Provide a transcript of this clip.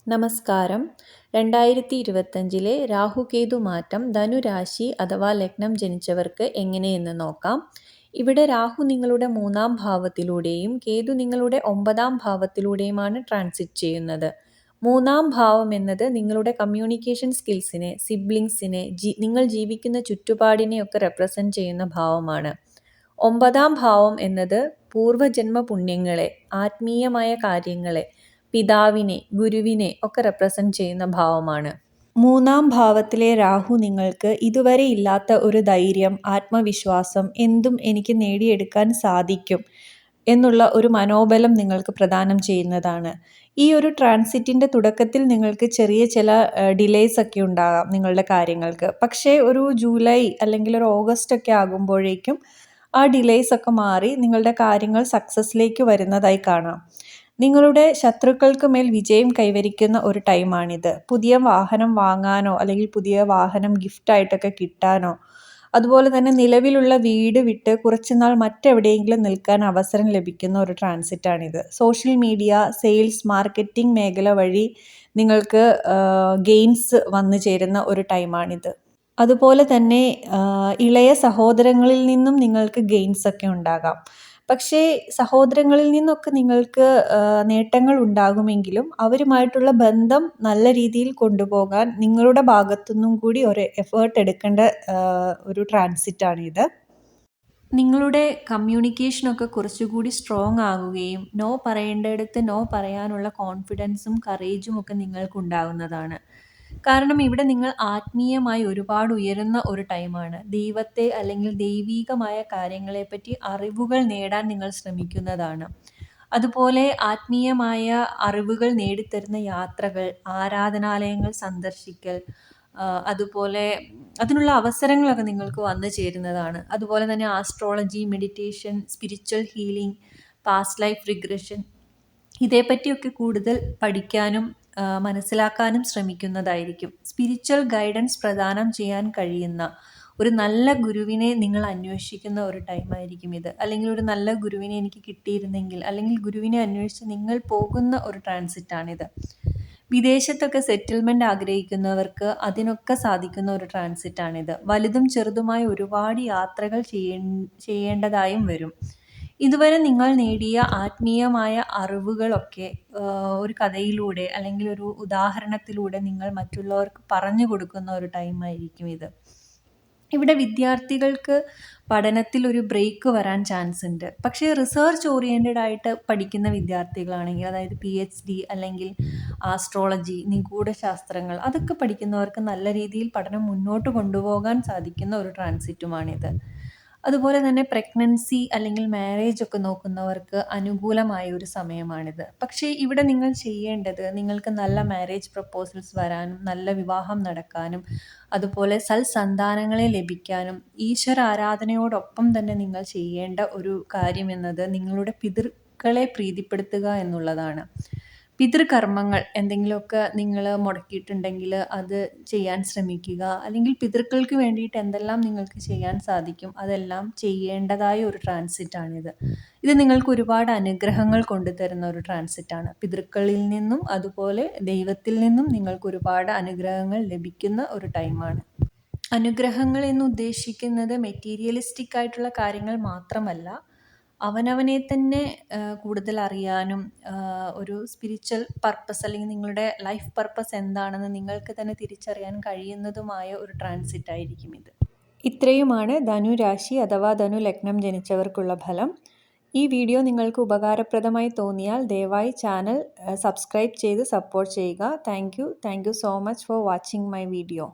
നമസ്കാരം. 2025 രാഹുകേതു മാറ്റം ധനുരാശി അഥവാ ലഗ്നം ജനിച്ചവർക്ക് എങ്ങനെയെന്ന് നോക്കാം. ഇവിടെ രാഹു നിങ്ങളുടെ 3-ാം ഭാവത്തിലൂടെയും കേതു നിങ്ങളുടെ 9-ാം ഭാവത്തിലൂടെയുമാണ് ട്രാൻസിറ്റ് ചെയ്യുന്നത്. 3-ാം ഭാവം എന്നത് നിങ്ങളുടെ കമ്മ്യൂണിക്കേഷൻ സ്കിൽസിനെ, സിബ്ലിങ്സിനെ, നിങ്ങൾ ജീവിക്കുന്ന ചുറ്റുപാടിനെയൊക്കെ റെപ്രസെൻറ്റ് ചെയ്യുന്ന ഭാവമാണ്. 9-ാം ഭാവം എന്നത് പൂർവജന്മ പുണ്യങ്ങളെ, ആത്മീയമായ കാര്യങ്ങളെ, പിതാവിനെ, ഗുരുവിനെ ഒക്കെ റെപ്രസെൻറ്റ് ചെയ്യുന്ന ഭാവമാണ്. 3-ാം ഭാവത്തിലെ രാഹു നിങ്ങൾക്ക് ഇതുവരെ ഇല്ലാത്ത ഒരു ധൈര്യം, ആത്മവിശ്വാസം, എന്തും എനിക്ക് നേടിയെടുക്കാൻ സാധിക്കും എന്നുള്ള ഒരു മനോബലം നിങ്ങൾക്ക് പ്രദാനം ചെയ്യുന്നതാണ്. ഈ ഒരു ട്രാൻസിറ്റിൻ്റെ തുടക്കത്തിൽ നിങ്ങൾക്ക് ചെറിയ ചില ഡിലേയ്സ് ഒക്കെ ഉണ്ടാകാം നിങ്ങളുടെ കാര്യങ്ങൾക്ക്. പക്ഷേ ഒരു ജൂലൈ അല്ലെങ്കിൽ ഒരു ഓഗസ്റ്റ് ഒക്കെ ആകുമ്പോഴേക്കും ആ ഡിലേയ്സ് ഒക്കെ മാറി നിങ്ങളുടെ കാര്യങ്ങൾ സക്സസ്സിലേക്ക് വരുന്നതായി കാണാം. നിങ്ങളുടെ ശത്രുക്കൾക്ക് മേൽ വിജയം കൈവരിക്കുന്ന ഒരു ടൈമാണിത്. പുതിയ വാഹനം വാങ്ങാനോ അല്ലെങ്കിൽ പുതിയ വാഹനം ഗിഫ്റ്റായിട്ടൊക്കെ കിട്ടാനോ, അതുപോലെ തന്നെ നിലവിലുള്ള വീട് വിട്ട് കുറച്ചുനാൾ മറ്റെവിടെയെങ്കിലും നിൽക്കാൻ അവസരം ലഭിക്കുന്ന ഒരു ട്രാൻസിറ്റാണിത്. സോഷ്യൽ മീഡിയ, സെയിൽസ്, മാർക്കറ്റിംഗ് മേഖല വഴി നിങ്ങൾക്ക് ഗെയിൻസ് വന്നു ചേരുന്ന ഒരു ടൈമാണിത്. അതുപോലെ തന്നെ ഇളയ സഹോദരങ്ങളിൽ നിന്നും നിങ്ങൾക്ക് ഗെയിൻസ് ഒക്കെ ഉണ്ടാകാം. പക്ഷേ സഹോദരങ്ങളിൽ നിന്നൊക്കെ നിങ്ങൾക്ക് നേട്ടങ്ങൾ ഉണ്ടാകുമെങ്കിലും അവരുമായിട്ടുള്ള ബന്ധം നല്ല രീതിയിൽ കൊണ്ടുപോകാൻ നിങ്ങളുടെ ഭാഗത്തുനിന്നും കൂടി ഒരു എഫേർട്ട് എടുക്കേണ്ട ഒരു ട്രാൻസിറ്റാണിത്. നിങ്ങളുടെ കമ്മ്യൂണിക്കേഷനൊക്കെ കുറച്ചുകൂടി സ്ട്രോങ് ആകുകയും നോ പറയേണ്ടിടത്ത് നോ പറയാനുള്ള കോൺഫിഡൻസും കറേജും ഒക്കെ നിങ്ങൾക്കുണ്ടാകുന്നതാണ്. കാരണം ഇവിടെ നിങ്ങൾ ആത്മീയമായി ഒരുപാട് ഉയരുന്ന ഒരു ടൈമാണ്. ദൈവത്തെ അല്ലെങ്കിൽ ദൈവീകമായ കാര്യങ്ങളെപ്പറ്റി അറിവുകൾ നേടാൻ നിങ്ങൾ ശ്രമിക്കുന്നതാണ്. അതുപോലെ ആത്മീയമായ അറിവുകൾ നേടിത്തരുന്ന യാത്രകൾ, ആരാധനാലയങ്ങൾ സന്ദർശിക്കൽ, അതുപോലെ അതിനുള്ള അവസരങ്ങളൊക്കെ നിങ്ങൾക്ക് വന്നു ചേരുന്നതാണ്. അതുപോലെ തന്നെ astrology, meditation, spiritual healing, past life regression, ഇതേപ്പറ്റിയൊക്കെ കൂടുതൽ പഠിക്കാനും മനസ്സിലാക്കാനും ശ്രമിക്കുന്നതായിരിക്കും. സ്പിരിച്വൽ ഗൈഡൻസ് പ്രദാനം ചെയ്യാൻ കഴിയുന്ന ഒരു നല്ല ഗുരുവിനെ നിങ്ങൾ അന്വേഷിക്കുന്ന ഒരു ടൈമായിരിക്കും ഇത്. അല്ലെങ്കിൽ ഒരു നല്ല ഗുരുവിനെ എനിക്ക് കിട്ടിയിരുന്നെങ്കിൽ, അല്ലെങ്കിൽ ഗുരുവിനെ അന്വേഷിച്ച് നിങ്ങൾ പോകുന്ന ഒരു ട്രാൻസിറ്റാണിത്. വിദേശത്തൊക്കെ സെറ്റിൽമെൻറ്റ് ആഗ്രഹിക്കുന്നവർക്ക് അതിനൊക്കെ സാധിക്കുന്ന ഒരു ട്രാൻസിറ്റാണിത്. വലുതും ചെറുതുമായ ഒരുപാട് യാത്രകൾ ചെയ്യേണ്ടതായും വരും. ഇതുവരെ നിങ്ങൾ നേടിയ ആത്മീയമായ അറിവുകളൊക്കെ ഒരു കഥയിലൂടെ അല്ലെങ്കിൽ ഒരു ഉദാഹരണത്തിലൂടെ നിങ്ങൾ മറ്റുള്ളവർക്ക് പറഞ്ഞു കൊടുക്കുന്ന ഒരു ടൈമായിരിക്കും ഇത്. ഇവിടെ വിദ്യാർത്ഥികൾക്ക് പഠനത്തിൽ ഒരു ബ്രേക്ക് വരാൻ ചാൻസ് ഉണ്ട്. പക്ഷേ റിസർച്ച് ഓറിയൻറ്റഡ് ആയിട്ട് പഠിക്കുന്ന വിദ്യാർത്ഥികളാണെങ്കിൽ, അതായത് PhD അല്ലെങ്കിൽ ആസ്ട്രോളജി, നിഗൂഢശാസ്ത്രങ്ങൾ, അതൊക്കെ പഠിക്കുന്നവർക്ക് നല്ല രീതിയിൽ പഠനം മുന്നോട്ട് കൊണ്ടുപോകാൻ സാധിക്കുന്ന ഒരു ട്രാൻസിറ്റുമാണിത്. അതുപോലെ തന്നെ പ്രഗ്നൻസി അല്ലെങ്കിൽ മാരേജ് ഒക്കെ നോക്കുന്നവർക്ക് അനുകൂലമായ ഒരു സമയമാണിത്. പക്ഷേ ഇവിടെ നിങ്ങൾ ചെയ്യേണ്ടത്, നിങ്ങൾക്ക് നല്ല മാരേജ് പ്രപ്പോസൽസ് വരാനും നല്ല വിവാഹം നടക്കാനും അതുപോലെ സൽസന്താനങ്ങളെ ലഭിക്കാനും ഈശ്വര ആരാധനയോടൊപ്പം തന്നെ നിങ്ങൾ ചെയ്യേണ്ട ഒരു കാര്യം എന്നത് നിങ്ങളുടെ പിതൃക്കളെ പ്രീതിപ്പെടുത്തുക എന്നുള്ളതാണ്. പിതൃകർമ്മങ്ങൾ എന്തെങ്കിലുമൊക്കെ നിങ്ങൾ മുടക്കിയിട്ടുണ്ടെങ്കിൽ അത് ചെയ്യാൻ ശ്രമിക്കുക. അല്ലെങ്കിൽ പിതൃക്കൾക്ക് വേണ്ടിയിട്ട് എന്തെല്ലാം നിങ്ങൾക്ക് ചെയ്യാൻ സാധിക്കും അതെല്ലാം ചെയ്യേണ്ടതായ ഒരു ട്രാൻസിറ്റാണിത്. ഇത് നിങ്ങൾക്ക് ഒരുപാട് അനുഗ്രഹങ്ങൾ കൊണ്ടുതരുന്ന ഒരു ട്രാൻസിറ്റാണ്. പിതൃക്കളിൽ നിന്നും അതുപോലെ ദൈവത്തിൽ നിന്നും നിങ്ങൾക്ക് ഒരുപാട് അനുഗ്രഹങ്ങൾ ലഭിക്കുന്ന ഒരു ടൈമാണ്. അനുഗ്രഹങ്ങൾ എന്ന് ഉദ്ദേശിക്കുന്നത് മെറ്റീരിയലിസ്റ്റിക് ആയിട്ടുള്ള കാര്യങ്ങൾ മാത്രമല്ല, അവനവനെ തന്നെ കൂടുതൽ അറിയാനും ഒരു സ്പിരിച്വൽ പർപ്പസ് അല്ലെങ്കിൽ നിങ്ങളുടെ ലൈഫ് പർപ്പസ് എന്താണെന്ന് നിങ്ങൾക്ക് തന്നെ തിരിച്ചറിയാൻ കഴിയുന്നതുമായ ഒരു ട്രാൻസിറ്റ് ആയിരിക്കും ഇത്. ഇത്രയുമാണ് ധനുരാശി അഥവാ ധനു ലഗ്നം ജനിച്ചവർക്കുള്ള ഫലം. ഈ വീഡിയോ നിങ്ങൾക്ക് ഉപകാരപ്രദമായി തോന്നിയാൽ ദയവായി ചാനൽ സബ്സ്ക്രൈബ് ചെയ്ത് സപ്പോർട്ട് ചെയ്യുക. Thank you so much for watching my video.